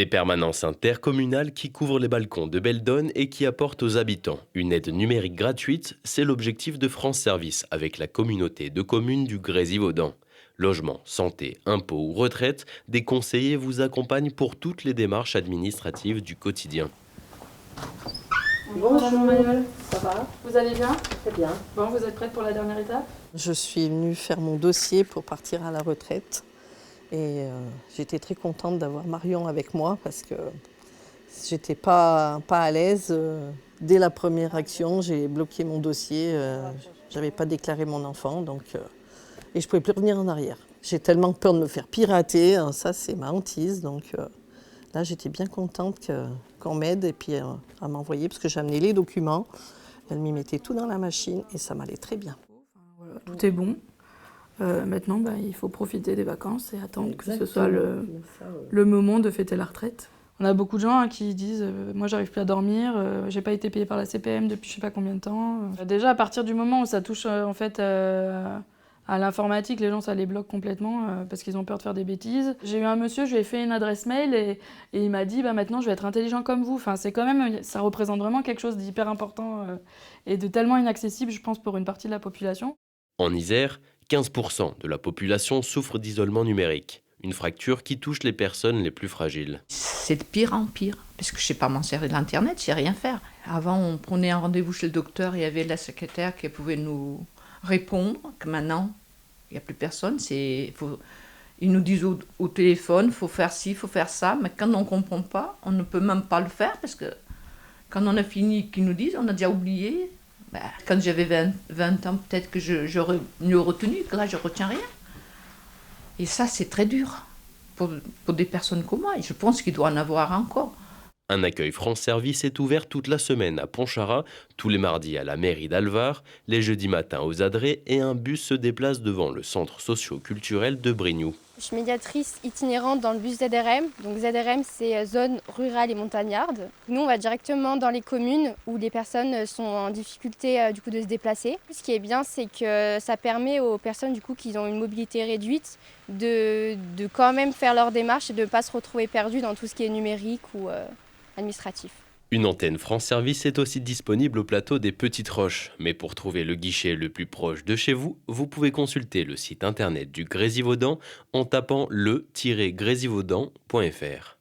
Des permanences intercommunales qui couvrent les balcons de Beldon et qui apportent aux habitants une aide numérique gratuite, c'est l'objectif de France Service avec la communauté de communes du Grésivaudan. Logement, santé, impôts ou retraite, des conseillers vous accompagnent pour toutes les démarches administratives du quotidien. Bonjour Manuel, Ça va? vous allez bien? Très bien. Bon, vous êtes prête pour la dernière étape? Je suis venue faire mon dossier pour partir à la retraite et j'étais très contente d'avoir Marion avec moi parce que j'étais pas à l'aise. Dès la première action, j'ai bloqué mon dossier. J'avais pas déclaré mon enfant et je pouvais plus revenir en arrière. J'ai tellement peur de me faire pirater, hein, ça c'est ma hantise. Là, j'étais bien contente qu'on m'aide et puis à m'envoyer parce que j'ai amené les documents. Elle m'y mettait tout dans la machine et ça m'allait très bien. Voilà, tout est bon. Maintenant, il faut profiter des vacances et attendre que ce soit le moment de fêter la retraite. On a beaucoup de gens qui disent moi j'arrive plus à dormir, j'ai pas été payée par la CPM depuis je sais pas combien de temps. Déjà à partir du moment où ça touche à l'informatique, les gens ça les bloque complètement parce qu'ils ont peur de faire des bêtises. J'ai eu un monsieur, je lui ai fait une adresse mail et il m'a dit maintenant je vais être intelligent comme vous. Enfin, c'est quand même, ça représente vraiment quelque chose d'hyper important et de tellement inaccessible je pense pour une partie de la population. En Isère, 15% de la population souffre d'isolement numérique, une fracture qui touche les personnes les plus fragiles. C'est de pire en pire, parce que je ne sais pas m'en servir de l'internet, je sais rien faire. Avant, on prenait un rendez-vous chez le docteur, il y avait la secrétaire qui pouvait nous répondre, que maintenant, il n'y a plus personne. Ils nous disent au téléphone, il faut faire ci, il faut faire ça, mais quand on ne comprend pas, on ne peut même pas le faire, parce que quand on a fini, qu'ils nous disent, on a déjà oublié. Quand j'avais 20 ans, peut-être que j'aurais mieux retenu, que là, je ne retiens rien. Et ça, c'est très dur pour des personnes comme moi. Et je pense qu'il doit en avoir encore. Un accueil France Service est ouvert toute la semaine à Pontcharrat, tous les mardis à la mairie d'Alvar, les jeudis matins aux Adrets et un bus se déplace devant le centre socio-culturel de Brignoud. Je suis médiatrice itinérante dans le bus ZRM. Donc ZRM, c'est zone rurale et montagnarde. Nous, on va directement dans les communes où les personnes sont en difficulté de se déplacer. Ce qui est bien, c'est que ça permet aux personnes qui ont une mobilité réduite de quand même faire leur démarche et de ne pas se retrouver perdues dans tout ce qui est numérique ou administratif. Une antenne France Service est aussi disponible au plateau des Petites Roches. Mais pour trouver le guichet le plus proche de chez vous, vous pouvez consulter le site internet du Grésivaudan en tapant le-grésivaudan.fr.